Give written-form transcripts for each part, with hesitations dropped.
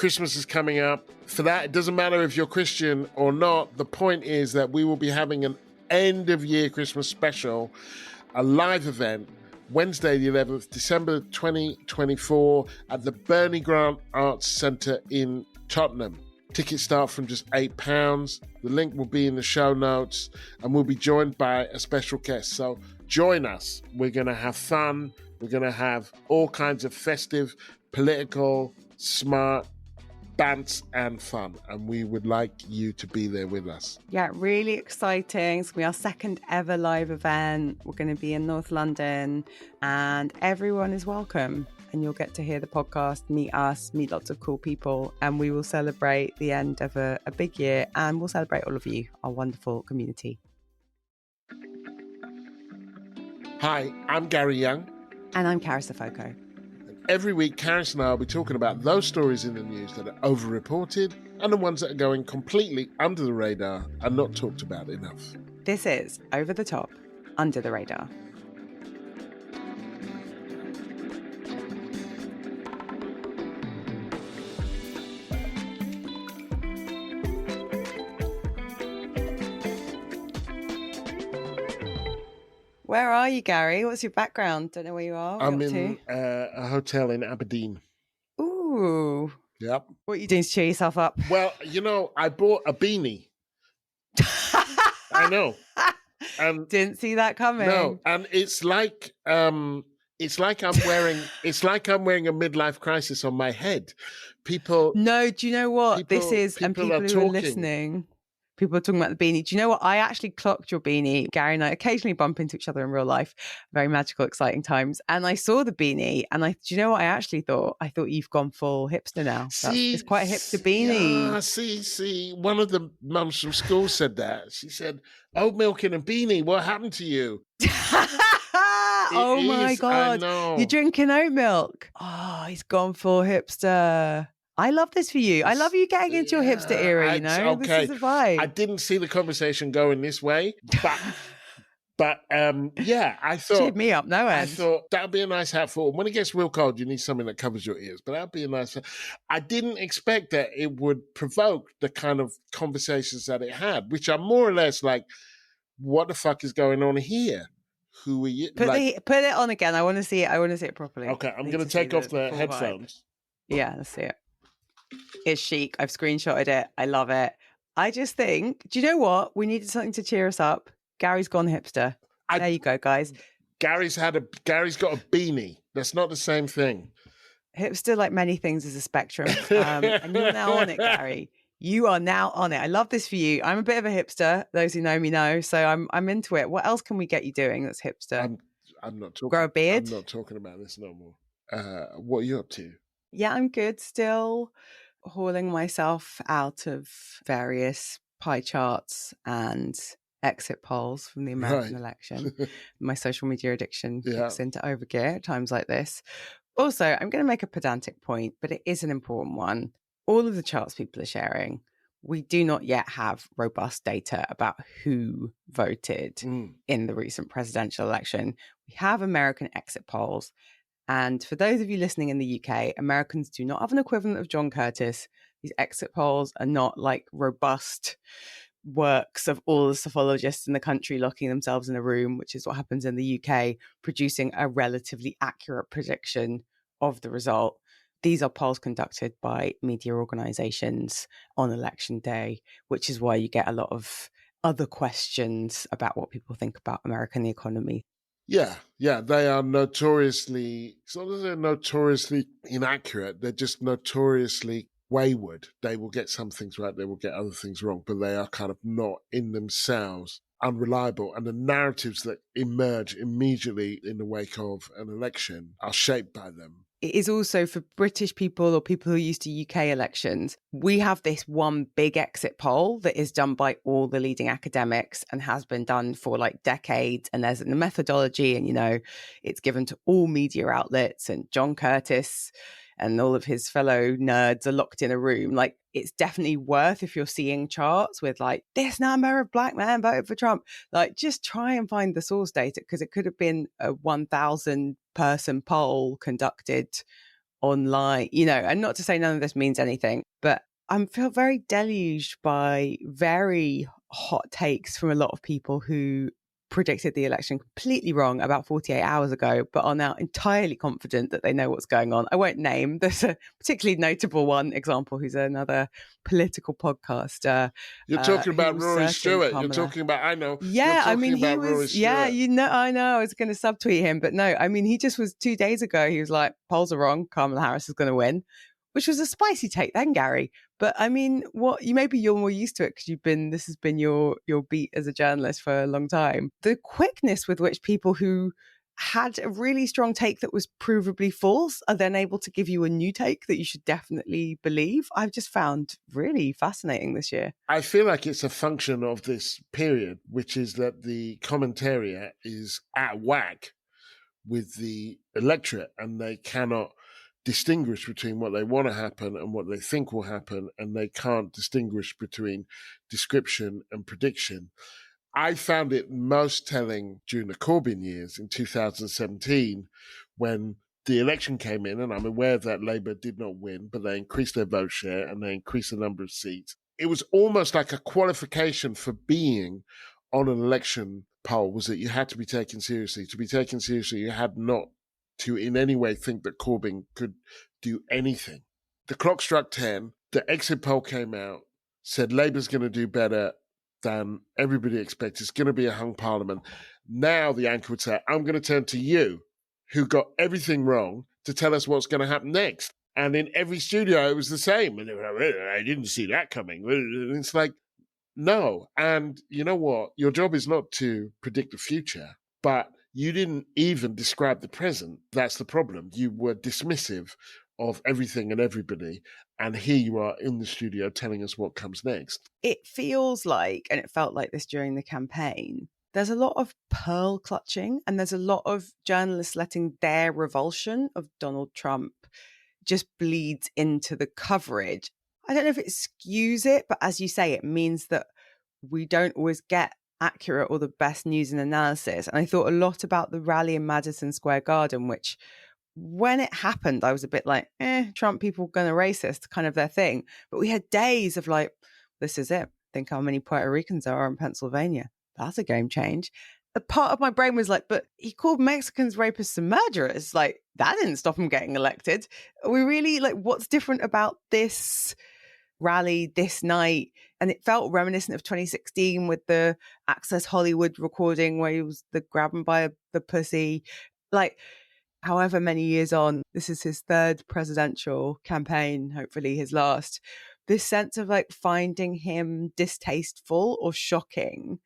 Christmas is coming up. For that, it doesn't matter if you're Christian or not. The point is that we will be having an end-of-year Christmas special, a live event, Wednesday the 11th, December 2024 at the Bernie Grant Arts Centre in Tottenham. Tickets start from just £8. The link will be in the show notes, and we'll be joined by a special guest. So join us. We're going to have fun. We're going to have all kinds of festive, political, smart, bants and fun, and we would like you to be there with us. Yeah, really exciting. It's going to be our second ever live event. We're going to be in North London, and everyone is welcome. And you'll get to hear the podcast, meet us, meet lots of cool people, and we will celebrate the end of a big year, and we'll celebrate all of you, our wonderful community. Hi, I'm Gary Young. And I'm Carys and Every week, Carys and I will be talking about those stories in the news that are overreported and the ones that are going completely under the radar and not talked about enough. This is Over the Top, Under the Radar. Where are you, Gary? What's your background? Don't know where you are. I'm in a hotel in Aberdeen. Ooh. Yep. What are you doing to cheer yourself up? Well, I bought a beanie. I know. Didn't see that coming. No, and it's like I'm wearing a midlife crisis on my head. People. No, do you know what this is? And people who are listening. People are talking about the beanie. Do you know what? I actually clocked your beanie. Gary and I occasionally bump into each other in real life. Very magical, exciting times. And I saw the beanie, and do you know what I actually thought? I thought you've gone full hipster now. It's quite a hipster beanie. Yeah, see. One of the mums from school said that. She said, "Oat milk in a beanie. What happened to you?" Oh my God. You're drinking oat milk. Oh, he's gone full hipster. I love this for you. I love you getting into your hipster era, Okay. This is a vibe. I didn't see the conversation going this way, but I thought... Cheered me up, no end. I thought that would be a nice hat for... When it gets real cold, you need something that covers your ears, but that would be a nice... I didn't expect that it would provoke the kind of conversations that it had, which are more or less like, what the fuck is going on here? Who are you? Put it on again. I want to see it. I want to see it properly. Okay, I'm going to take off the headphones. Vibe. Yeah, let's see it. It's chic. I've screenshotted it. I love it. I just think, do you know what? We needed something to cheer us up. Gary's gone hipster. There you go, guys. Gary's got a beanie. That's not the same thing. Hipster, like many things, is a spectrum. And you're now on it, Gary. You are now on it. I love this for you. I'm a bit of a hipster. Those who know me know. So I'm into it. What else can we get you doing that's hipster? I'm not talking. Grow a beard? I'm not talking about this no more. What are you up to? Yeah, I'm good. Still hauling myself out of various pie charts and exit polls from the American election. My social media addiction kicks into overgear at times like this. Also, I'm going to make a pedantic point, but it is an important one. All of the charts people are sharing, we do not yet have robust data about who voted in the recent presidential election. We have American exit polls. And for those of you listening in the UK, Americans do not have an equivalent of John Curtis. These exit polls are not like robust works of all the sophologists in the country locking themselves in a room, which is what happens in the UK, producing a relatively accurate prediction of the result. These are polls conducted by media organizations on election day, which is why you get a lot of other questions about what people think about America and the economy. Yeah, they are notoriously, it's not that they're notoriously inaccurate, they're just notoriously wayward. They will get some things right, they will get other things wrong, but they are kind of not in themselves unreliable. And the narratives that emerge immediately in the wake of an election are shaped by them. It is also for British people or people who are used to UK elections. We have this one big exit poll that is done by all the leading academics and has been done for like decades. And there's a methodology and, it's given to all media outlets, and John Curtis and all of his fellow nerds are locked in a room. Like, it's definitely worth, if you're seeing charts with like, this number of black men voted for Trump, like just try and find the source data, because it could have been a 1,000 person poll conducted online, and not to say none of this means anything, but I feel very deluged by very hot takes from a lot of people who predicted the election completely wrong about 48 hours ago, but are now entirely confident that they know what's going on. I won't name. There's a particularly notable one example who's another political podcaster. You're talking about Rory Stewart. You're talking about, I know. Yeah, I mean, he was, yeah, I know. I was going to subtweet him, but no, I mean, he just was 2 days ago. He was like, polls are wrong. Kamala Harris is going to win, which was a spicy take then, Gary. But I mean, maybe you're more used to it because this has been your beat as a journalist for a long time. The quickness with which people who had a really strong take that was provably false are then able to give you a new take that you should definitely believe, I've just found really fascinating this year. I feel like it's a function of this period, which is that the commentariat is at whack with the electorate and they cannot distinguish between what they want to happen and what they think will happen, and they can't distinguish between description and prediction. I found it most telling during the Corbyn years in 2017 when the election came in, and I'm aware that Labour did not win, but they increased their vote share and they increased the number of seats. It was almost like a qualification for being on an election poll was that you had to be taken seriously. To be taken seriously, you had not to in any way think that Corbyn could do anything. The clock struck 10, the exit poll came out, said Labour's going to do better than everybody expects. It's going to be a hung parliament. Now the anchor would say, I'm going to turn to you, who got everything wrong, to tell us what's going to happen next. And in every studio, it was the same. And they were like, I didn't see that coming. And it's like, no. And you know what? Your job is not to predict the future, but you didn't even describe the present. That's the problem. You were dismissive of everything and everybody. And here you are in the studio telling us what comes next. It feels like, and it felt like this during the campaign, there's a lot of pearl clutching and there's a lot of journalists letting their revulsion of Donald Trump just bleed into the coverage. I don't know if it skews it, but as you say, it means that we don't always get accurate or the best news and analysis. And I thought a lot about the rally in Madison Square Garden, which when it happened, I was a bit like, Trump people going to racist, kind of their thing. But we had days of like, this is it. Think how many Puerto Ricans there are in Pennsylvania. That's a game change. A part of my brain was like, but he called Mexicans rapists and murderers. Like, that didn't stop him getting elected. Are we really, like, what's different about this rally this night? And it felt reminiscent of 2016 with the Access Hollywood recording where he was the grabbing by the pussy. Like, however many years on, this is his third presidential campaign, hopefully his last. This sense of like finding him distasteful or shocking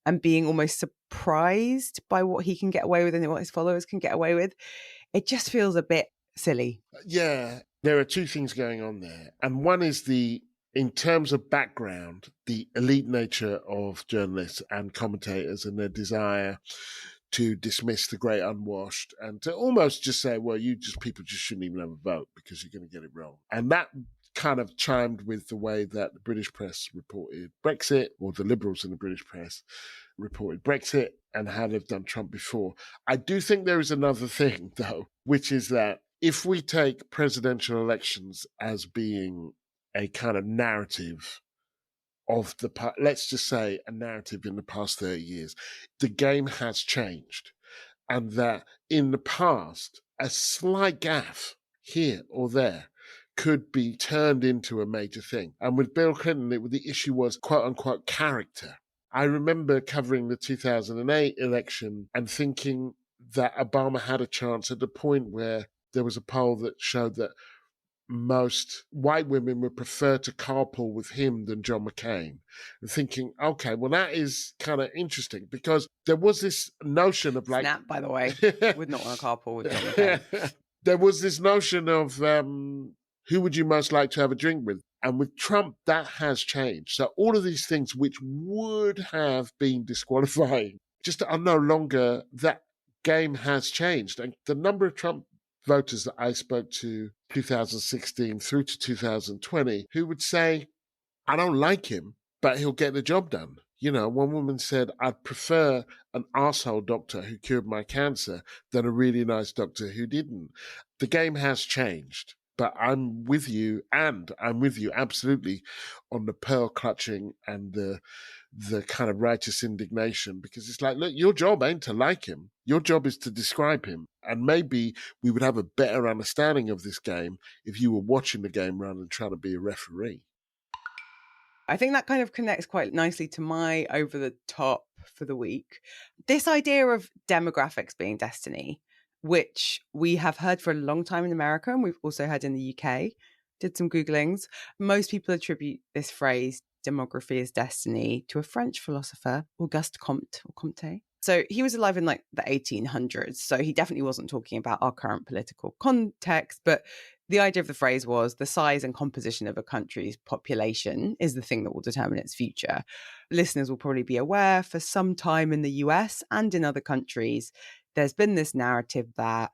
and being almost surprised by what he can get away with and what his followers can get away with. It just feels a bit silly. Yeah, there are two things going on there. And one is in terms of background, the elite nature of journalists and commentators and their desire to dismiss the great unwashed and to almost just say, well, people just shouldn't even have a vote because you're going to get it wrong. And that kind of chimed with the way that the British press reported Brexit, or the liberals in the British press reported Brexit, and how they've done Trump before. I do think there is another thing, though, which is that if we take presidential elections as being a kind of narrative of let's just say a narrative in the past 30 years, the game has changed. And that in the past, a slight gaffe here or there could be turned into a major thing. And with Bill Clinton, the issue was quote unquote character. I remember covering the 2008 election and thinking that Obama had a chance at the point where there was a poll that showed that most white women would prefer to carpool with him than John McCain. And thinking, okay, well, that is kind of interesting because there was this notion of like... Snap, by the way, would not want to carpool with John McCain. There was this notion of who would you most like to have a drink with? And with Trump, that has changed. So all of these things which would have been disqualifying just are no longer, that game has changed. And the number of Trump voters that I spoke to 2016 through to 2020 who would say, I don't like him, but he'll get the job done. You know, one woman said, I'd prefer an arsehole doctor who cured my cancer than a really nice doctor who didn't. The game has changed. But I'm with you, and I'm with you absolutely on the pearl clutching and the kind of righteous indignation, because it's like, look, your job ain't to like him. Your job is to describe him. And maybe we would have a better understanding of this game if you were watching the game rather than trying to be a referee. I think that kind of connects quite nicely to my over the top for the week. This idea of demographics being destiny, which we have heard for a long time in America, and we've also heard in the UK. Did some Googlings. Most people attribute this phrase, demography is destiny, to a French philosopher, Auguste Comte or Comte. So he was alive in like the 1800s. So he definitely wasn't talking about our current political context, but the idea of the phrase was the size and composition of a country's population is the thing that will determine its future. Listeners will probably be aware for some time in the US and in other countries, there's been this narrative that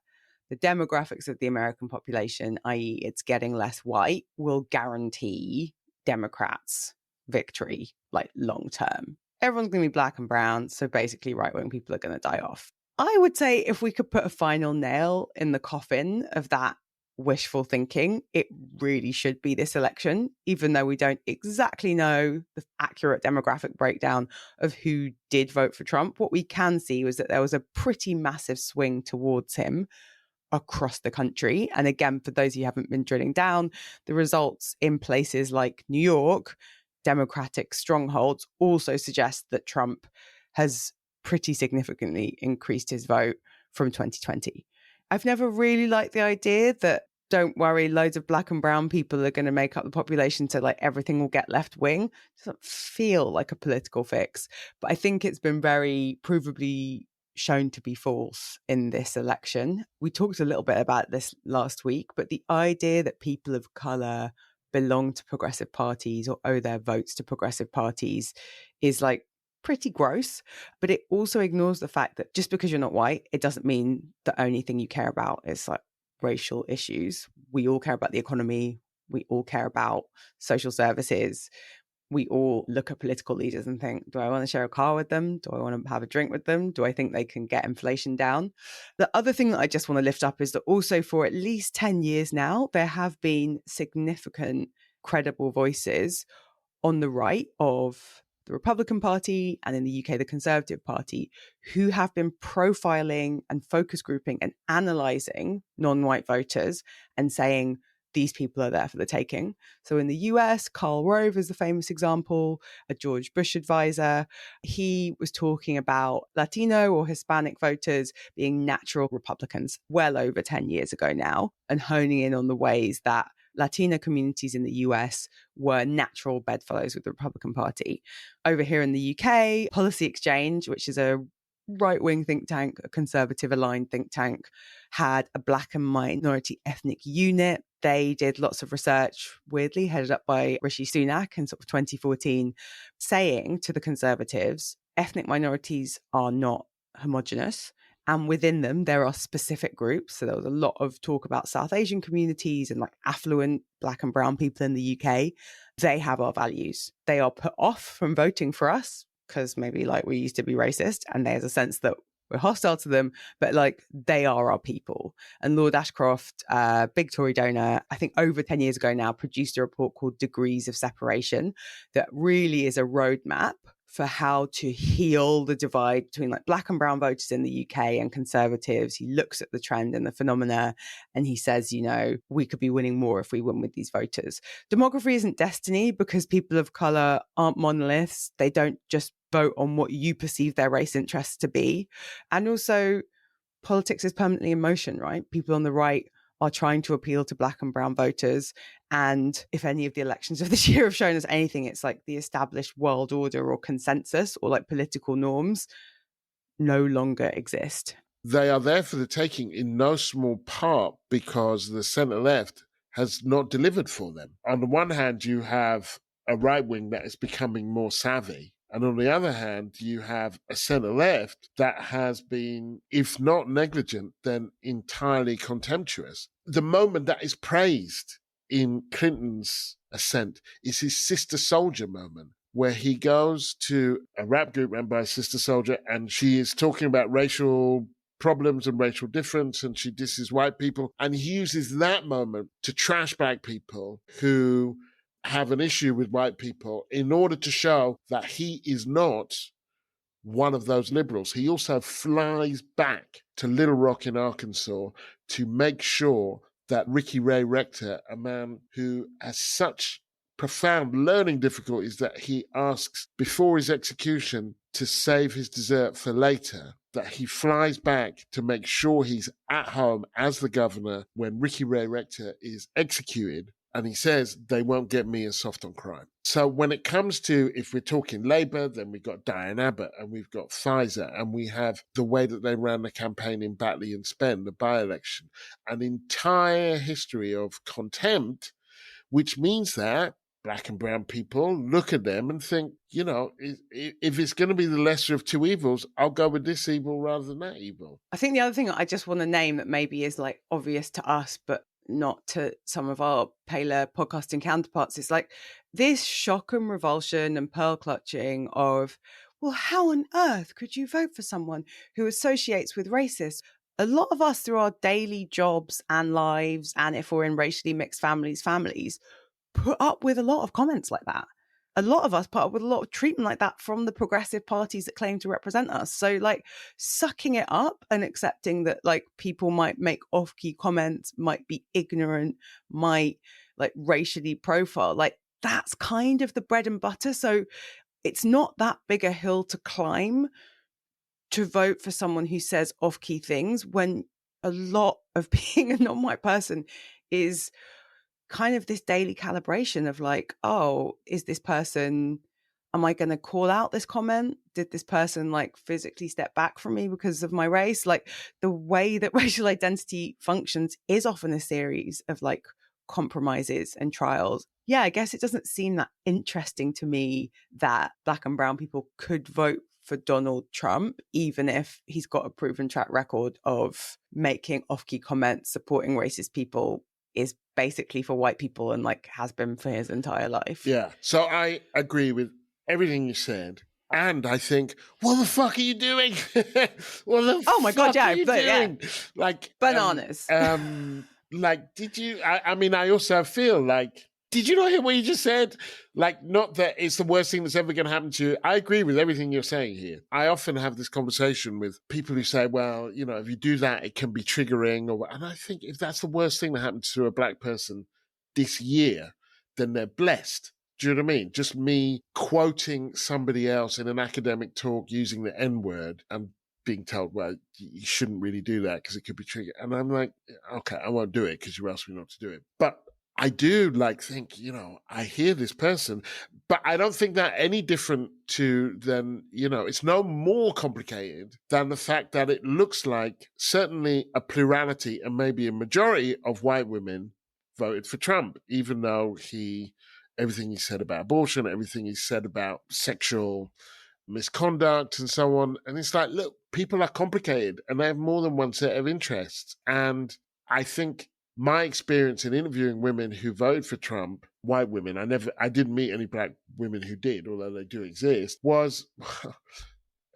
the demographics of the American population, i.e. it's getting less white, will guarantee Democrats victory, like long term. Everyone's going to be black and brown, so basically right-wing people are going to die off. I would say if we could put a final nail in the coffin of that wishful thinking, it really should be this election, even though we don't exactly know the accurate demographic breakdown of who did vote for Trump. What we can see was that there was a pretty massive swing towards him across the country. And again, for those of you who haven't been drilling down, the results in places like New York, Democratic strongholds, also suggest that Trump has pretty significantly increased his vote from 2020. I've never really liked the idea that, don't worry, loads of black and brown people are going to make up the population, so like everything will get left wing. It doesn't feel like a political fix, but I think it's been very provably shown to be false in this election. We talked a little bit about this last week, but the idea that people of colour belong to progressive parties or owe their votes to progressive parties is like pretty gross, but it also ignores the fact that just because you're not white, it doesn't mean the only thing you care about is like racial issues. We all care about the economy. We all care about social services. We all look at political leaders and think, do I want to share a car with them? Do I want to have a drink with them? Do I think they can get inflation down? The other thing that I just want to lift up is that also for at least 10 years now, there have been significant credible voices on the right of the Republican Party and in the UK, the Conservative Party, who have been profiling and focus grouping and analysing non-white voters and saying, these people are there for the taking. So in the US, Karl Rove is the famous example, a George Bush advisor. He was talking about Latino or Hispanic voters being natural Republicans well over 10 years ago now, and honing in on the ways that Latino communities in the US were natural bedfellows with the Republican Party. Over here in the UK, Policy Exchange, which is a right-wing think tank, a conservative-aligned think tank, had a black and minority ethnic unit. They did lots of research, weirdly, headed up by Rishi Sunak in sort of 2014, saying to the Conservatives, ethnic minorities are not homogenous. And within them, there are specific groups. So there was a lot of talk about South Asian communities and like affluent black and brown people in the UK. They have our values. They are put off from voting for us because maybe like we used to be racist, and there's a sense that we're hostile to them, but like they are our people. And Lord Ashcroft, big Tory donor, I think over 10 years ago now, produced a report called Degrees of Separation that really is a roadmap for how to heal the divide between like black and brown voters in the UK and conservatives. He looks at the trend and the phenomena and he says, you know, we could be winning more if we win with these voters. Demography isn't destiny because people of colour aren't monoliths. They don't just vote on what you perceive their race interests to be. And also politics is permanently in motion, right? People on the right are trying to appeal to black and brown voters. And if any of the elections of this year have shown us anything, it's like the established world order or consensus or like political norms no longer exist. They are there for the taking in no small part because the centre-left has not delivered for them. On the one hand, you have a right wing that is becoming more savvy. And on the other hand, you have a centre-left that has been, if not negligent, then entirely contemptuous. The moment that is praised in Clinton's ascent is his Sister Soldier moment, where he goes to a rap group run by Sister Soldier and she is talking about racial problems and racial difference, and she disses white people. And he uses that moment to trash black people who have an issue with white people in order to show that he is not one of those liberals. He also flies back to Little Rock in Arkansas to make sure that Ricky Ray Rector, a man who has such profound learning difficulties that he asks before his execution to save his dessert for later, that he flies back to make sure he's at home as the governor when Ricky Ray Rector is executed. And he says, they won't get me as soft on crime. So when it comes to, if we're talking Labour, then we've got Diane Abbott and we've got Pfizer and we have the way that they ran the campaign in Batley and Spen, the by-election, an entire history of contempt, which means that black and brown people look at them and think, you know, if it's going to be the lesser of two evils, I'll go with this evil rather than that evil. I think the other thing I just want to name that maybe is like obvious to us, but not to some of our paler podcasting counterparts, is like this shock and revulsion and pearl clutching of, well, how on earth could you vote for someone who associates with racists? A lot of us through our daily jobs and lives, and if we're in racially mixed families, put up with a lot of comments like that. A lot of us put up with a lot of treatment like that from the progressive parties that claim to represent us. So like sucking it up and accepting that like people might make off-key comments, might be ignorant, might like racially profile, like that's kind of the bread and butter. So it's not that big a hill to climb to vote for someone who says off-key things when a lot of being a non-white person is kind of this daily calibration of like, oh, is this person, am I going to call out this comment? Did this person like physically step back from me because of my race? Like the way that racial identity functions is often a series of like compromises and trials. Yeah, I guess it doesn't seem that interesting to me that black and brown people could vote for Donald Trump, even if he's got a proven track record of making off-key comments, supporting racist people, is basically for white people and like has been for his entire life. Yeah. So I agree with everything you said. And I think, what the fuck are you doing? What the oh my God, yeah, are you doing? Yeah. Like bananas. Like, did you, I mean, I also feel like, did you not hear what you just said? Like, not that it's the worst thing that's ever going to happen to you. I agree with everything you're saying here. I often have this conversation with people who say, well, you know, if you do that, it can be triggering. And I think if that's the worst thing that happens to a black person this year, then they're blessed. Do you know what I mean? Just me quoting somebody else in an academic talk using the N-word and being told, well, you shouldn't really do that because it could be triggering. And I'm like, okay, I won't do it because you asked me not to do it. But I do like think, you know, I hear this person, but I don't think that any different to than, you know, it's no more complicated than the fact that it looks like certainly a plurality and maybe a majority of white women voted for Trump, even though everything he said about abortion, everything he said about sexual misconduct and so on. And it's like, look, people are complicated and they have more than one set of interests. And I think my experience in interviewing women who voted for Trump, white women, I didn't meet any black women who did, although they do exist, was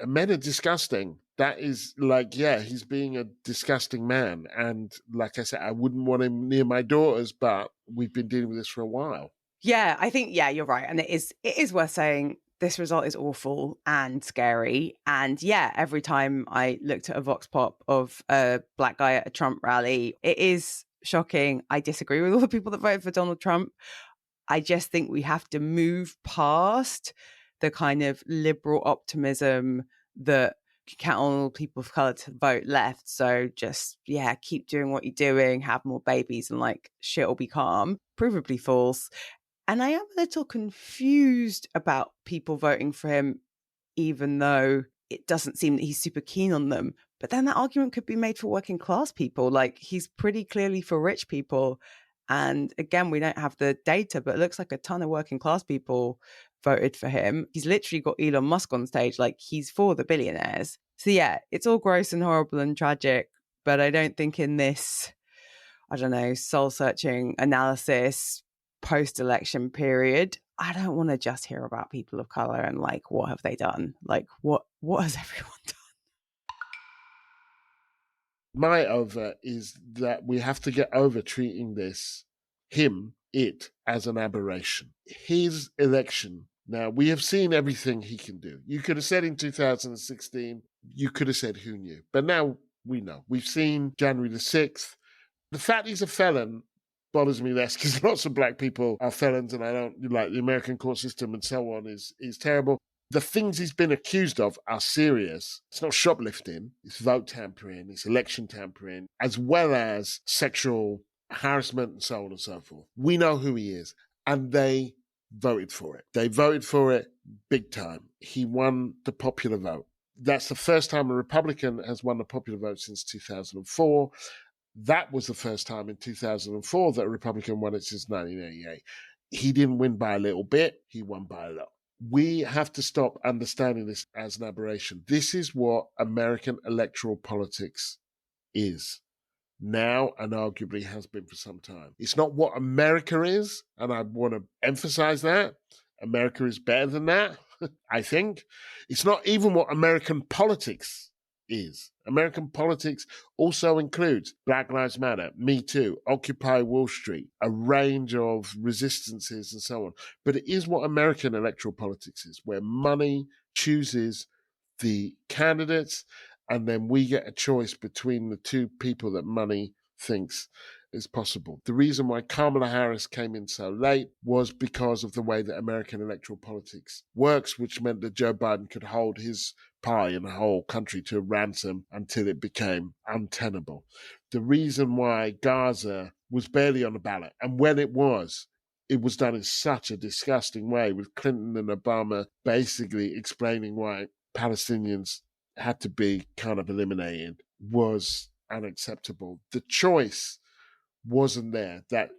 men are disgusting. That is like, yeah, he's being a disgusting man. And like I said, I wouldn't want him near my daughters, but we've been dealing with this for a while. Yeah, I think, yeah, you're right. And it is worth saying this result is awful and scary. And yeah, every time I looked at a vox pop of a black guy at a Trump rally, it is shocking. I disagree with all the people that voted for Donald Trump. I just think we have to move past the kind of liberal optimism that can count on all people of color to vote left. So just, yeah, keep doing what you're doing, have more babies and like shit will be calm. Provably false. And I am a little confused about people voting for him, even though it doesn't seem that he's super keen on them. But then that argument could be made for working class people. Like he's pretty clearly for rich people. And again, we don't have the data, but it looks like a ton of working class people voted for him. He's literally got Elon Musk on stage. Like he's for the billionaires. So yeah, it's all gross and horrible and tragic. But I don't think in this, I don't know, soul-searching analysis post-election period, I don't want to just hear about people of color and like, what have they done? Like, what has everyone done? My over is that we have to get over treating it as an aberration. His election. Now, we have seen everything he can do. You could have said in 2016, you could have said who knew. But now we know. We've seen January the 6th. The fact he's a felon bothers me less because lots of black people are felons, and I don't like the American court system and so on is terrible. The things he's been accused of are serious. It's not shoplifting, it's vote tampering, it's election tampering, as well as sexual harassment and so on and so forth. We know who he is, and they voted for it. They voted for it big time. He won the popular vote. That's the first time a Republican has won the popular vote since 2004. That was the first time in 2004 that a Republican won it since 1988. He didn't win by a little bit, he won by a lot. We have to stop understanding this as an aberration. This is what American electoral politics is now and arguably has been for some time. It's not what America is, and I want to emphasize that. America is better than that, I think. It's not even what American politics is. American politics also includes Black Lives Matter, Me Too, Occupy Wall Street, a range of resistances and so on. But it is what American electoral politics is, where money chooses the candidates, and then we get a choice between the two people that money thinks is possible. The reason why Kamala Harris came in so late was because of the way that American electoral politics works, which meant that Joe Biden could hold his pie in the whole country to ransom until it became untenable. The reason why Gaza was barely on the ballot, and when it was done in such a disgusting way, with Clinton and Obama basically explaining why Palestinians had to be kind of eliminated, was unacceptable. The choice wasn't there. That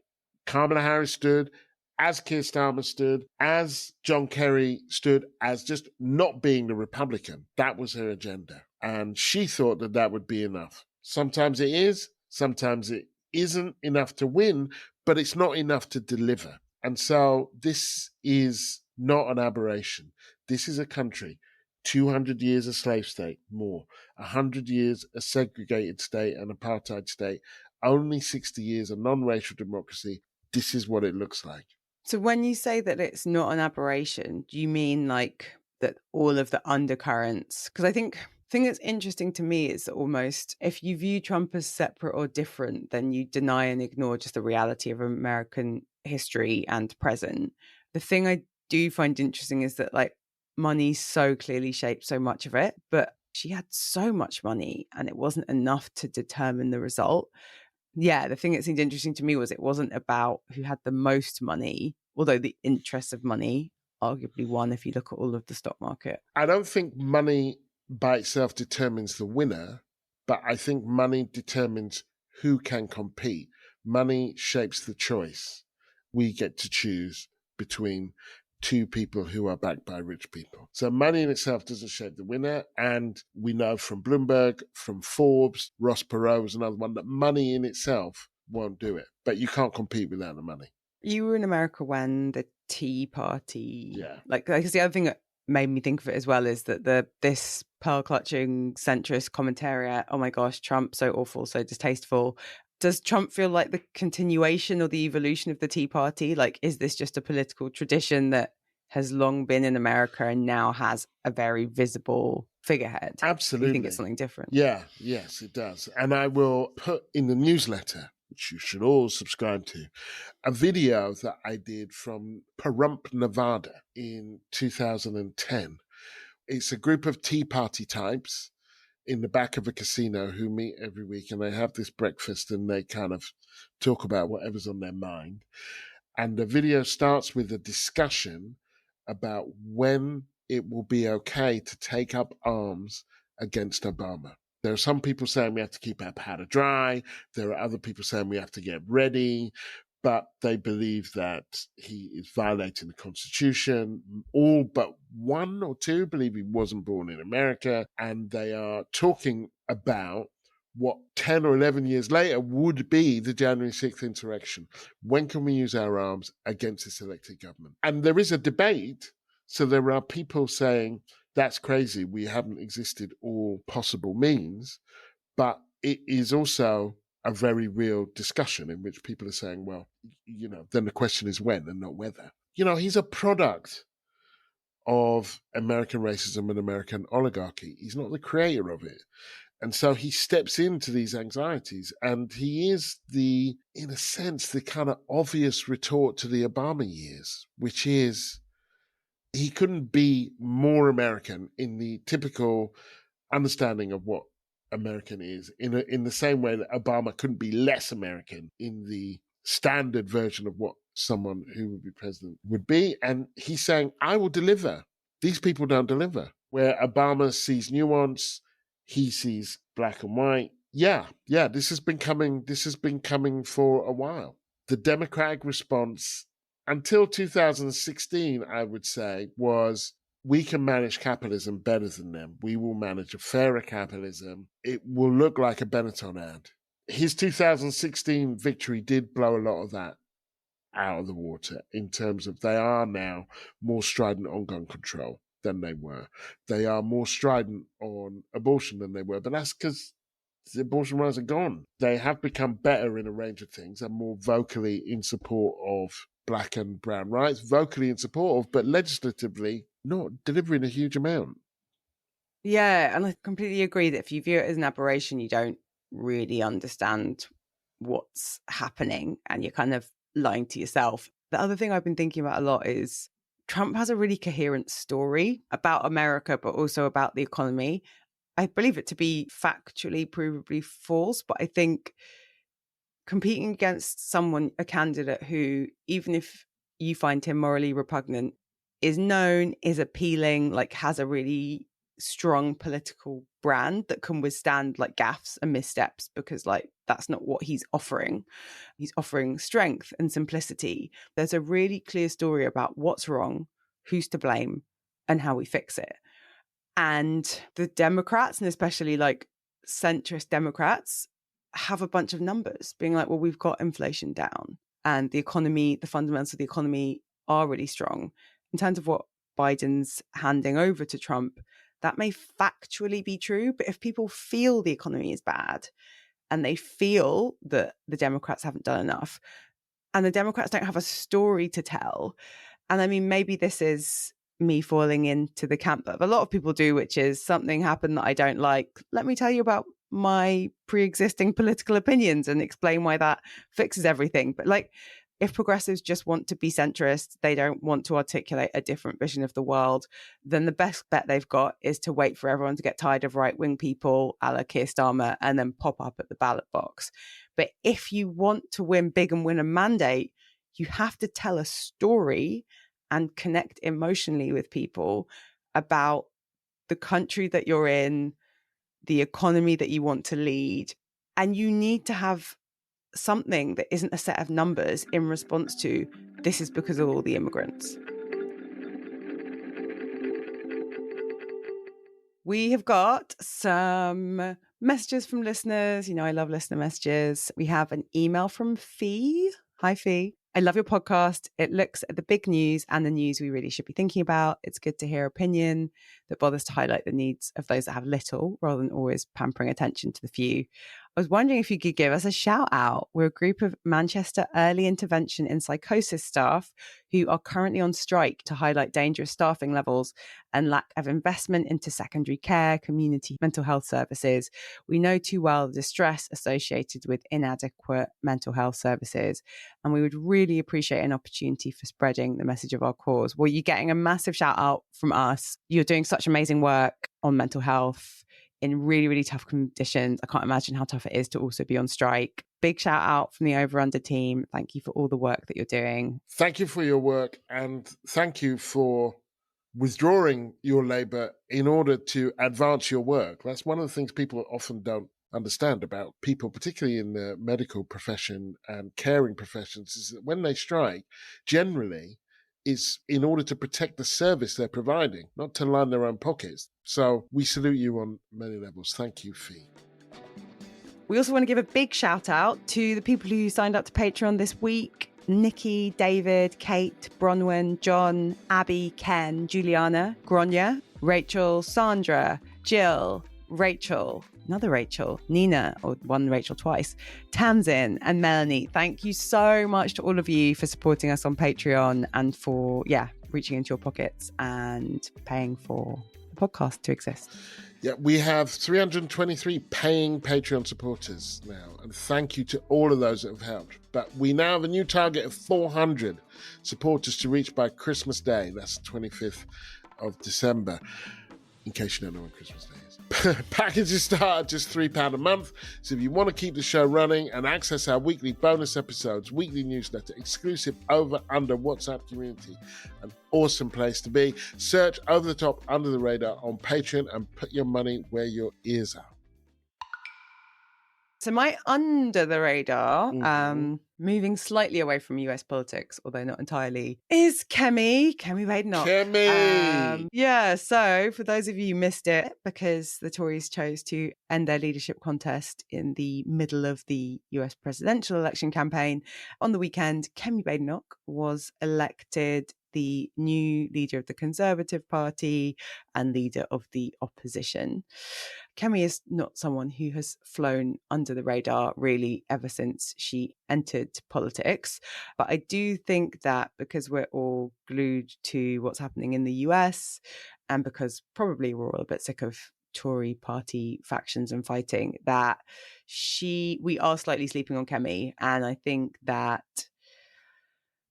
Kamala Harris stood, as Keir Starmer stood, as John Kerry stood, as just not being the Republican. That was her agenda. And she thought that that would be enough. Sometimes it is, sometimes it isn't enough to win, but it's not enough to deliver. And so this is not an aberration. This is a country, 200 years a slave state, more, 100 years a segregated state and apartheid state, only 60 years of non-racial democracy. This is what it looks like. So when you say that it's not an aberration, do you mean like that all of the undercurrents? Because I think the thing that's interesting to me is that almost if you view Trump as separate or different, then you deny and ignore just the reality of American history and present. The thing I do find interesting is that like money so clearly shaped so much of it, but she had so much money and it wasn't enough to determine the result. Yeah, the thing that seemed interesting to me was it wasn't about who had the most money, although the interest of money arguably won if you look at all of the stock market. I don't think money by itself determines the winner, but I think money determines who can compete. Money shapes the choice. We get to choose between two people who are backed by rich people. So money in itself doesn't shape the winner. And we know from Bloomberg, from Forbes, Ross Perot was another one, that money in itself won't do it. But you can't compete without the money. You were in America when the Tea Party... Yeah. Like, because the other thing that made me think of it as well is that this pearl-clutching centrist commentariat, oh my gosh, Trump, so awful, so distasteful. Does Trump feel like the continuation or the evolution of the Tea Party? Like, is this just a political tradition that has long been in America and now has a very visible figurehead? Absolutely. You think it's something different? Yeah, yes, it does. And I will put in the newsletter, which you should all subscribe to, a video that I did from Pahrump, Nevada in 2010. It's a group of Tea Party types in the back of a casino who meet every week, and they have this breakfast and they kind of talk about whatever's on their mind. And the video starts with a discussion about when it will be okay to take up arms against Obama. There are some people saying we have to keep our powder dry. There are other people saying we have to get ready. But they believe that he is violating the Constitution. All but one or two believe he wasn't born in America. And they are talking about what 10 or 11 years later would be the January 6th insurrection. When can we use our arms against this elected government? And there is a debate. So there are people saying, that's crazy. We haven't existed all possible means. But it is also a very real discussion in which people are saying, well, then the question is when and not whether. He's a product of American racism and American oligarchy. He's not the creator of it. And so he steps into these anxieties, and he is in a sense, the kind of obvious retort to the Obama years, which is he couldn't be more American in the typical understanding of what American is, in the same way that Obama couldn't be less American in the standard version of what someone who would be president would be. And he's saying, I will deliver. These people don't deliver. Where Obama sees nuance, he sees black and white. Yeah, this has been coming for a while. The Democratic response until 2016, I would say, was we can manage capitalism better than them. We will manage a fairer capitalism. It will look like a Benetton ad. His 2016 victory did blow a lot of that out of the water in terms of they are now more strident on gun control than they were. They are more strident on abortion than they were, but that's because the abortion rights are gone. They have become better in a range of things and more vocally in support of black and brown rights, vocally in support of, but legislatively not delivering a huge amount. Yeah, and I completely agree that if you view it as an aberration, you don't really understand what's happening and you're kind of lying to yourself. The other thing I've been thinking about a lot is Trump has a really coherent story about America, but also about the economy. I believe it to be factually, provably false, but I think competing against a candidate who, even if you find him morally repugnant, is known, is appealing, has a really strong political brand that can withstand gaffes and missteps, because that's not what he's offering. He's offering strength and simplicity. There's a really clear story about what's wrong, who's to blame, and how we fix it. And the Democrats, and especially centrist Democrats, have a bunch of numbers being well, we've got inflation down and the economy, the fundamentals of the economy are really strong. In terms of what Biden's handing over to Trump, that may factually be true, but if people feel the economy is bad and they feel that the Democrats haven't done enough and the Democrats don't have a story to tell, and I mean, maybe this is me falling into the camp that a lot of people do, which is something happened that I don't like. Let me tell you about my pre-existing political opinions and explain why that fixes everything. But if progressives just want to be centrist, they don't want to articulate a different vision of the world, then the best bet they've got is to wait for everyone to get tired of right-wing people a la Keir Starmer and then pop up at the ballot box. But if you want to win big and win a mandate, you have to tell a story and connect emotionally with people about the country that you're in, the economy that you want to lead. And you need to have something that isn't a set of numbers in response to this is because of all the immigrants. We have got some messages from listeners. I love listener messages. We have an email from Fee. Hi, Fee. I love your podcast. It looks at the big news and the news we really should be thinking about. It's good to hear opinion that bothers to highlight the needs of those that have little rather than always pampering attention to the few. I was wondering if you could give us a shout out. We're a group of Manchester early intervention in psychosis staff who are currently on strike to highlight dangerous staffing levels and lack of investment into secondary care, community mental health services. We know too well the distress associated with inadequate mental health services, and we would really appreciate an opportunity for spreading the message of our cause. Well, you're getting a massive shout out from us. You're doing such amazing work on mental health in really, really tough conditions. I can't imagine how tough it is to also be on strike. Big shout out from the Over Under team. Thank you for all the work that you're doing. Thank you for your work, and thank you for withdrawing your labour in order to advance your work. That's one of the things people often don't understand about people, particularly in the medical profession and caring professions, is that when they strike, generally is in order to protect the service they're providing, not to line their own pockets. So we salute you on many levels. Thank you, Fee. We also want to give a big shout out to the people who signed up to Patreon this week. Nikki, David, Kate, Bronwyn, John, Abby, Ken, Juliana, Gronya, Rachel, Sandra, Jill, Rachel, another Rachel, Nina, or one Rachel twice, Tamsin and Melanie. Thank you so much to all of you for supporting us on Patreon and for, reaching into your pockets and paying for the podcast to exist. Yeah, we have 323 paying Patreon supporters now, and thank you to all of those that have helped. But we now have a new target of 400 supporters to reach by Christmas Day. That's the 25th of December, in case you don't know when Christmas Day is. Packages start at just £3 a month, so if you want to keep the show running and access our weekly bonus episodes, weekly newsletter, exclusive over-under WhatsApp community, an awesome place to be. Search Over the Top Under the Radar on Patreon and put your money where your ears are. So my under the radar, moving slightly away from US politics, although not entirely, is Kemi Badenoch. So for those of you who missed it, because the Tories chose to end their leadership contest in the middle of the US presidential election campaign, on the weekend, Kemi Badenoch was elected the new leader of the Conservative Party and leader of the opposition. Kemi is not someone who has flown under the radar really ever since she entered politics. But I do think that because we're all glued to what's happening in the US and because probably we're all a bit sick of Tory party factions and fighting, that we are slightly sleeping on Kemi. And I think that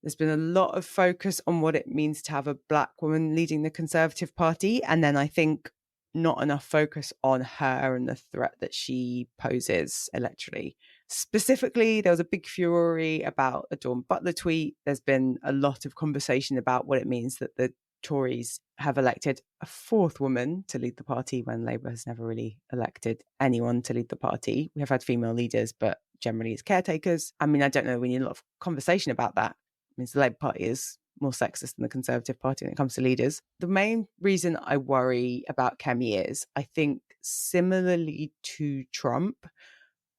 there's been a lot of focus on what it means to have a black woman leading the Conservative Party. And then I think not enough focus on her and the threat that she poses electorally. Specifically, there was a big fury about a Dawn Butler tweet. There's been a lot of conversation about what it means that the Tories have elected a fourth woman to lead the party when Labour has never really elected anyone to lead the party. We have had female leaders, but generally as caretakers. I mean, I don't know, we need a lot of conversation about that. It means the Labour Party is more sexist than the Conservative Party when it comes to leaders. The main reason I worry about Kemi is, I think similarly to Trump,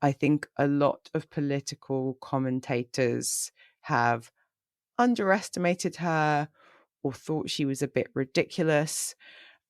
I think a lot of political commentators have underestimated her or thought she was a bit ridiculous,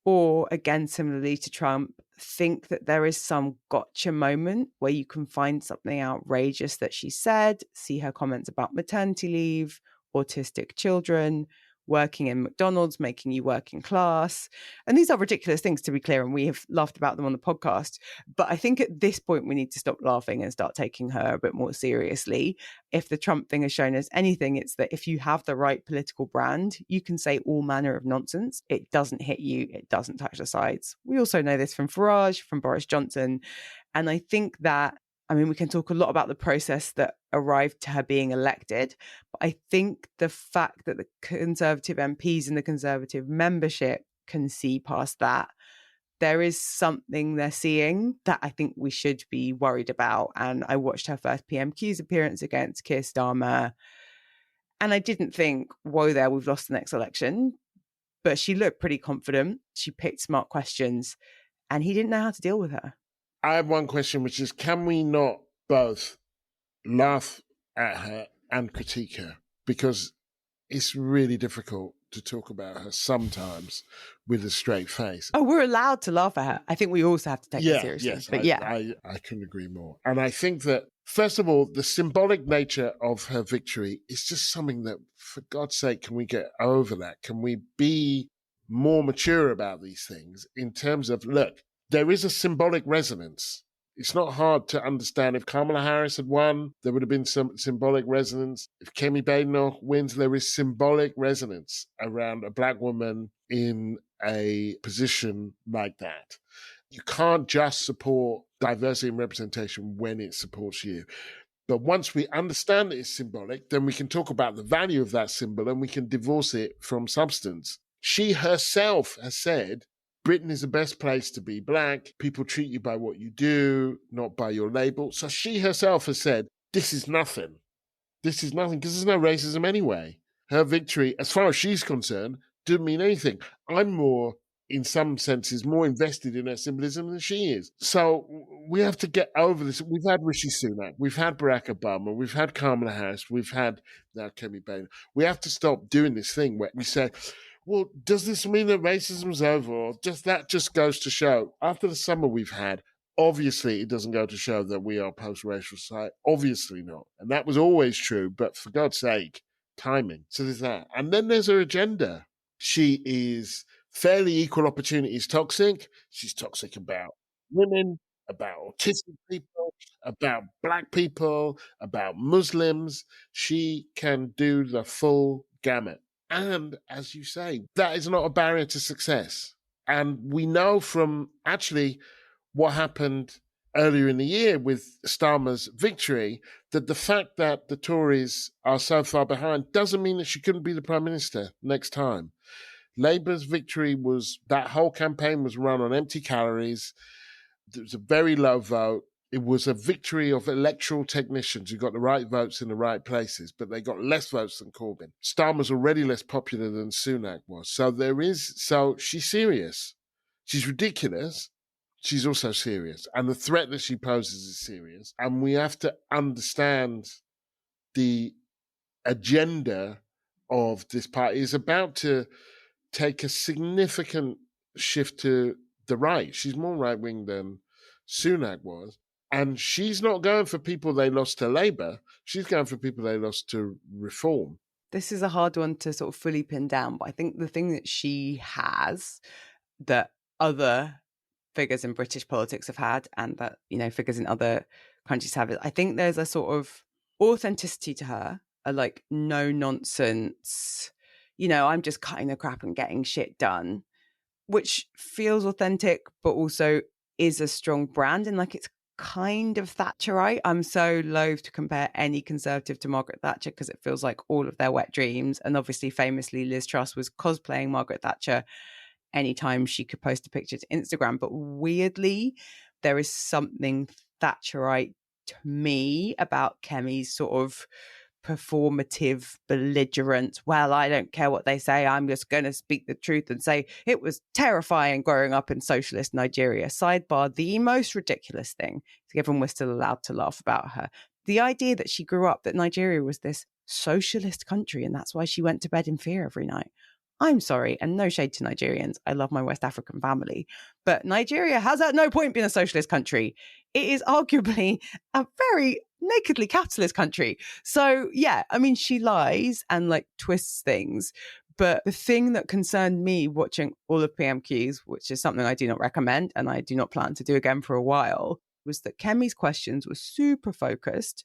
or again, similarly to Trump, think that there is some gotcha moment where you can find something outrageous that she said, see her comments about maternity leave, autistic children, working in McDonald's, making you working class. And these are ridiculous things, to be clear, and we have laughed about them on the podcast. But I think at this point, we need to stop laughing and start taking her a bit more seriously. If the Trump thing has shown us anything, it's that if you have the right political brand, you can say all manner of nonsense. It doesn't hit you. It doesn't touch the sides. We also know this from Farage, from Boris Johnson. And I think that, I mean, we can talk a lot about the process that arrived to her being elected, but I think the fact that the Conservative MPs and the Conservative membership can see past that, there is something they're seeing that I think we should be worried about. And I watched her first PMQ's appearance against Keir Starmer, and I didn't think, whoa there, we've lost the next election. But she looked pretty confident. She picked smart questions, and he didn't know how to deal with her. I have one question, which is, can we not both laugh at her and critique her? Because it's really difficult to talk about her sometimes with a straight face. Oh, we're allowed to laugh at her. I think we also have to take her seriously. Yes, but I couldn't agree more. And I think that, first of all, the symbolic nature of her victory is just something that, for God's sake, can we get over that? Can we be more mature about these things in terms of, look, there is a symbolic resonance. It's not hard to understand. If Kamala Harris had won, there would have been some symbolic resonance. If Kemi Badenoch wins, there is symbolic resonance around a black woman in a position like that. You can't just support diversity and representation when it supports you. But once we understand that it's symbolic, then we can talk about the value of that symbol and we can divorce it from substance. She herself has said, Britain is the best place to be black. People treat you by what you do, not by your label. So she herself has said, this is nothing. This is nothing because there's no racism anyway. Her victory, as far as she's concerned, didn't mean anything. I'm more, in some senses, more invested in her symbolism than she is. So we have to get over this. We've had Rishi Sunak. We've had Barack Obama. We've had Kamala Harris. We've had now Kemi Badenoch. We have to stop doing this thing where we say, well, does this mean that racism's over? Or that just goes to show, after the summer we've had, Obviously, it doesn't go to show that we are post-racial society. Obviously not. And that was always true, but for God's sake, timing. So there's that. And then there's her agenda. She is fairly equal opportunities toxic. She's toxic about women, about autistic people, about black people, about Muslims. She can do the full gamut. And as you say, that is not a barrier to success. And we know from actually what happened earlier in the year with Starmer's victory, that the fact that the Tories are so far behind doesn't mean that she couldn't be the Prime Minister next time. Labour's victory that whole campaign was run on empty calories. It was a very low vote. It was a victory of electoral technicians who got the right votes in the right places, but they got less votes than Corbyn. Starmer's already less popular than Sunak was. So she's serious. She's ridiculous. She's also serious. And the threat that she poses is serious. And we have to understand the agenda of this party is about to take a significant shift to the right. She's more right-wing than Sunak was. And she's not going for people they lost to Labour. She's going for people they lost to Reform. This is a hard one to sort of fully pin down, but I think the thing that she has that other figures in British politics have had, and that, you know, figures in other countries have, I think there's a sort of authenticity to her, a like no nonsense, you know, I'm just cutting the crap and getting shit done, which feels authentic, but also is a strong brand. And like, it's kind of Thatcherite. I'm so loath to compare any Conservative to Margaret Thatcher because it feels like all of their wet dreams. And obviously, famously, Liz Truss was cosplaying Margaret Thatcher anytime she could post a picture to Instagram. But weirdly, there is something Thatcherite to me about Kemi's sort of performative, belligerent, well, I don't care what they say, I'm just going to speak the truth and say it was terrifying growing up in socialist Nigeria. Sidebar, the most ridiculous thing, given we're still allowed to laugh about her, the idea that she grew up that Nigeria was this socialist country and that's why she went to bed in fear every night. I'm sorry, and no shade to Nigerians. I love my West African family. But Nigeria has at no point been a socialist country. It is arguably a very nakedly capitalist country. So, yeah, I mean, she lies and like twists things. But the thing that concerned me watching all of PMQs, which is something I do not recommend and I do not plan to do again for a while, was that Kemi's questions were super focused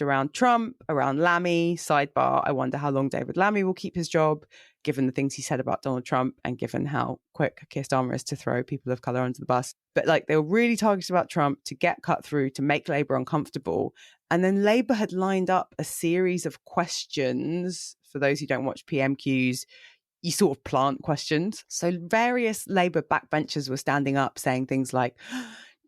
around Trump, around Lammy. Sidebar, I wonder how long David Lammy will keep his job, given the things he said about Donald Trump and given how quick Keir Starmer is to throw people of colour under the bus. But like, they were really targeted about Trump to get cut through, to make Labour uncomfortable. And then Labour had lined up a series of questions. For those who don't watch PMQs, you sort of plant questions. So various Labour backbenchers were standing up saying things like,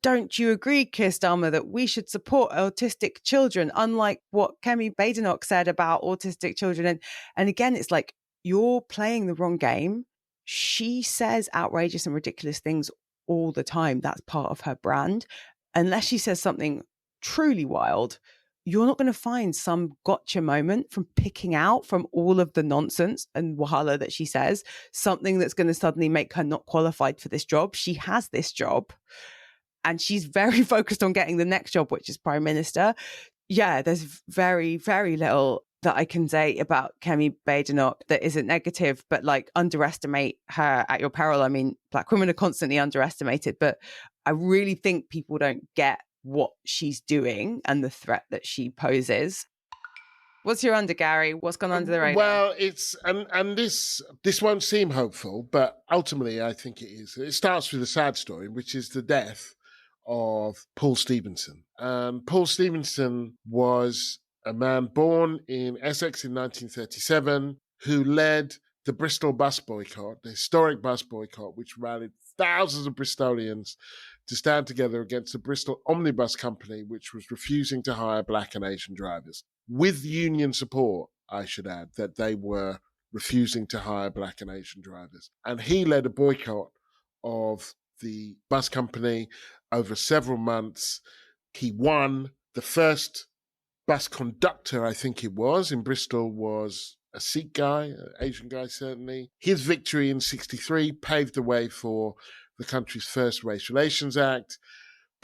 don't you agree, Keir Starmer, that we should support autistic children, unlike what Kemi Badenoch said about autistic children? And again, it's like, you're playing the wrong game. She says outrageous and ridiculous things all the time. That's part of her brand. Unless she says something truly wild, you're not going to find some gotcha moment from picking out from all of the nonsense and wahala that she says, something that's going to suddenly make her not qualified for this job. She has this job. And she's very focused on getting the next job, which is Prime Minister. Yeah, there's very, very little that I can say about Kemi Badenoch that isn't negative, but like, underestimate her at your peril. I mean, black women are constantly underestimated, but I really think people don't get what she's doing and the threat that she poses. What's your under, Gary? What's gone under the radar? Well, it's and this won't seem hopeful, but ultimately I think it is. It starts with a sad story, which is the death of Paul Stephenson. Paul Stephenson was a man born in Essex in 1937 who led the Bristol bus boycott, the historic bus boycott, which rallied thousands of Bristolians to stand together against the Bristol Omnibus Company, which was refusing to hire black and Asian drivers. With union support, I should add, that they were refusing to hire black and Asian drivers. And he led a boycott of the bus company over several months. He won. The first bus conductor, I think it was, in Bristol was a Sikh guy, an Asian guy certainly. His victory in 1963 paved the way for the country's first Race Relations Act.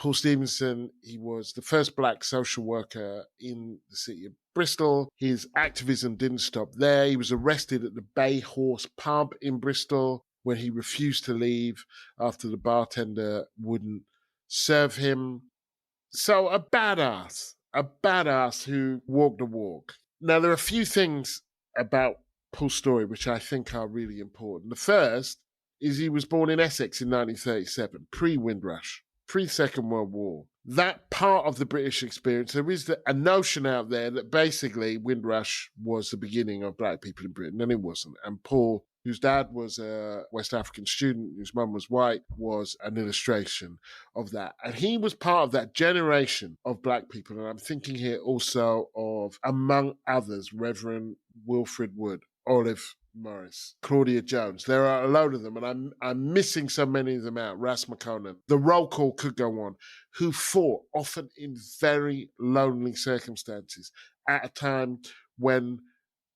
Paul Stephenson, he was the first black social worker in the city of Bristol. His activism didn't stop there. He was arrested at the Bay Horse pub in Bristol when he refused to leave after the bartender wouldn't serve him. So a badass who walked the walk. Now, there are a few things about Paul's story which I think are really important. The first is he was born in Essex in 1937, pre-Windrush, pre-Second World War. That part of the British experience, there is a notion out there that basically Windrush was the beginning of black people in Britain, and it wasn't. And Paul, whose dad was a West African student, whose mum was white, was an illustration of that. And he was part of that generation of black people. And I'm thinking here also of, among others, Reverend Wilfred Wood, Olive Morris, Claudia Jones. There are a load of them, and I'm missing so many of them out. Ras McConan. The roll call could go on, who fought, often in very lonely circumstances, at a time when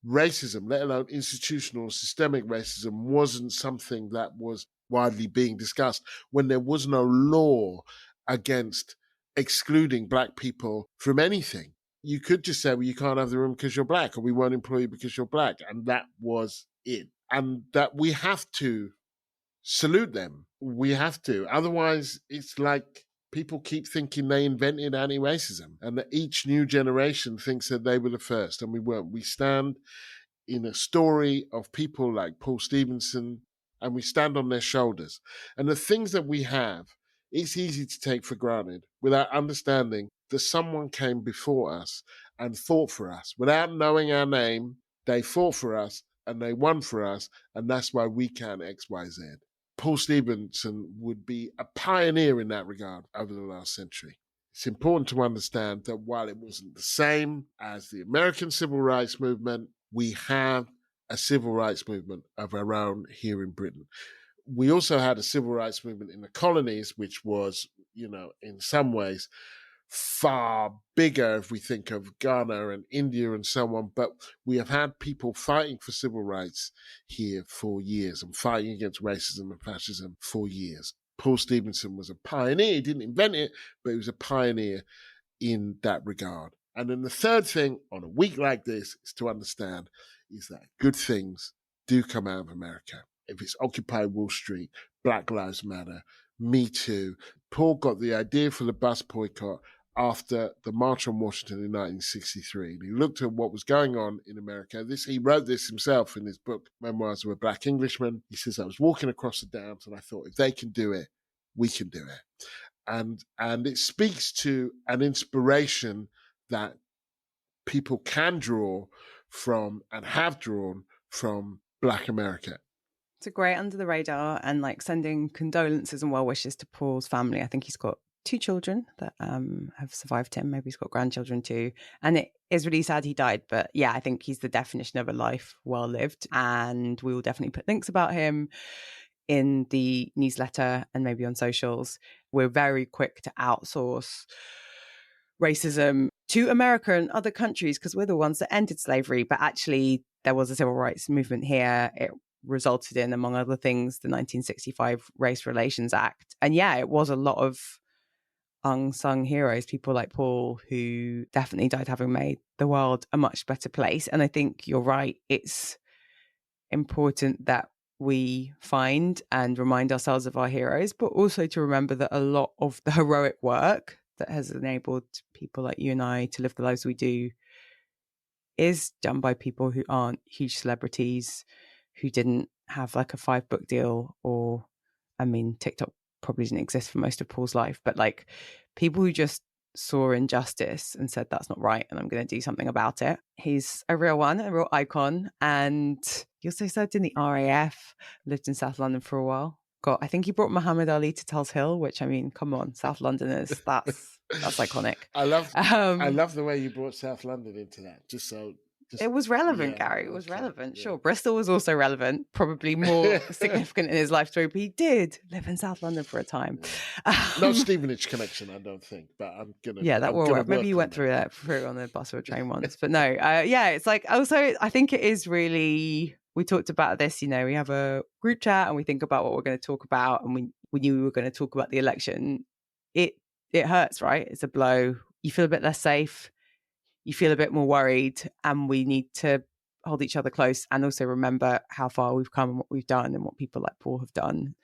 racism, let alone institutional systemic racism, wasn't something that was widely being discussed, when there was no law against excluding black people from anything. You could just say, well, you can't have the room because you're black, or we won't employ you because you're black. And that was it. And that we have to salute them. We have to. Otherwise, it's like people keep thinking they invented anti-racism and that each new generation thinks that they were the first, and we weren't. We stand in a story of people like Paul Stephenson, and we stand on their shoulders. And the things that we have, it's easy to take for granted without understanding that someone came before us and fought for us. Without knowing our name, they fought for us and they won for us, and that's why we can X, Y, Z. Paul Stephenson would be a pioneer in that regard over the last century. It's important to understand that while it wasn't the same as the American civil rights movement, we have a civil rights movement of our own here in Britain. We also had a civil rights movement in the colonies, which was, in some ways far bigger if we think of Ghana and India and so on. But we have had people fighting for civil rights here for years and fighting against racism and fascism for years. Paul Stephenson was a pioneer. He didn't invent it, but he was a pioneer in that regard. And then the third thing on a week like this is to understand is that good things do come out of America. If it's Occupy Wall Street, Black Lives Matter, Me Too. Paul got the idea for the bus boycott after the March on Washington in 1963. And he looked at what was going on in America. He wrote this himself in his book, Memoirs of a Black Englishman. He says, I was walking across the Downs and I thought, if they can do it, we can do it. And it speaks to an inspiration that people can draw from and have drawn from Black America. It's a great under the radar, and sending condolences and well wishes to Paul's family. I think he's got 2 children that have survived him. Maybe he's got grandchildren too. And it is really sad he died. But yeah, I think he's the definition of a life well lived. And we will definitely put links about him in the newsletter and maybe on socials. We're very quick to outsource racism to America and other countries because we're the ones that ended slavery. But actually, there was a civil rights movement here. It resulted in, among other things, the 1965 Race Relations Act. And yeah, it was a lot of unsung heroes, people like Paul, who definitely died having made the world a much better place. And I think you're right. It's important that we find and remind ourselves of our heroes, but also to remember that a lot of the heroic work that has enabled people like you and I to live the lives we do is done by people who aren't huge celebrities, who didn't have a 5-book deal, or, TikTok probably didn't exist for most of Paul's life, but people who just saw injustice and said, that's not right, and I'm going to do something about it. He's a real one, a real icon. And he also served in the RAF, lived in South London for a while. I think he brought Muhammad Ali to Tulse Hill, which, come on, South Londoners, that's iconic. I love the way you brought South London into that. It was relevant, Gary. It was relevant. Yeah. Sure. Bristol was also relevant, probably more significant in his life story, but he did live in South London for a time. No Stevenage connection, I don't think, but I'm going to. Yeah, that will work. Maybe you went through on the bus or a train once, but no. It's also, I think it is really, we talked about this, we have a group chat and we think about what we're going to talk about, and we knew we were going to talk about the election. It it hurts, right? It's a blow. You feel a bit less safe. You feel a bit more worried, and we need to hold each other close and also remember how far we've come and what we've done and what people like Paul have done.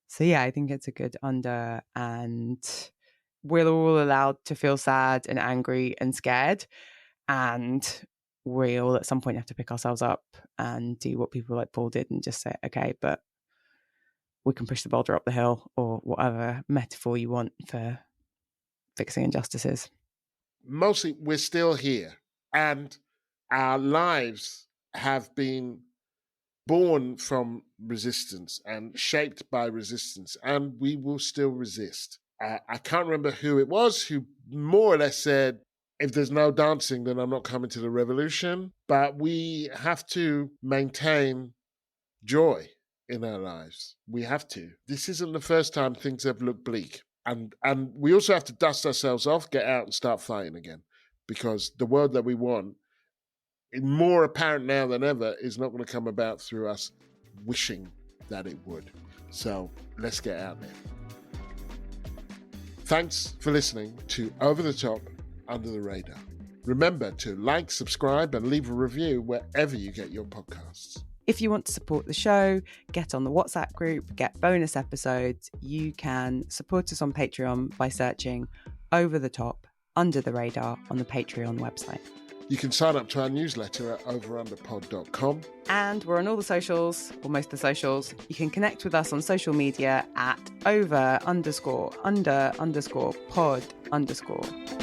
So yeah, I think it's a good under, and we're all allowed to feel sad and angry and scared, and we all at some point have to pick ourselves up and do what people like Paul did and just say, okay, but we can push the boulder up the hill, or whatever metaphor you want for fixing injustices. Mostly we're still here, and our lives have been born from resistance and shaped by resistance, and we will still resist. I can't remember who it was who more or less said, if there's no dancing, then I'm not coming to the revolution. But we have to maintain joy in our lives. We have to. This isn't the first time things have looked bleak. And we also have to dust ourselves off, get out and start fighting again. Because the world that we want, more apparent now than ever, is not going to come about through us wishing that it would. So let's get out there. Thanks for listening to Over the Top, Under the Radar. Remember to like, subscribe, and leave a review wherever you get your podcasts. If you want to support the show, get on the WhatsApp group, get bonus episodes, you can support us on Patreon by searching Over the Top, Under the Radar on the Patreon website. You can sign up to our newsletter at overunderpod.com. And we're on all the socials, or most of the socials. You can connect with us on social media at over_under_pod_.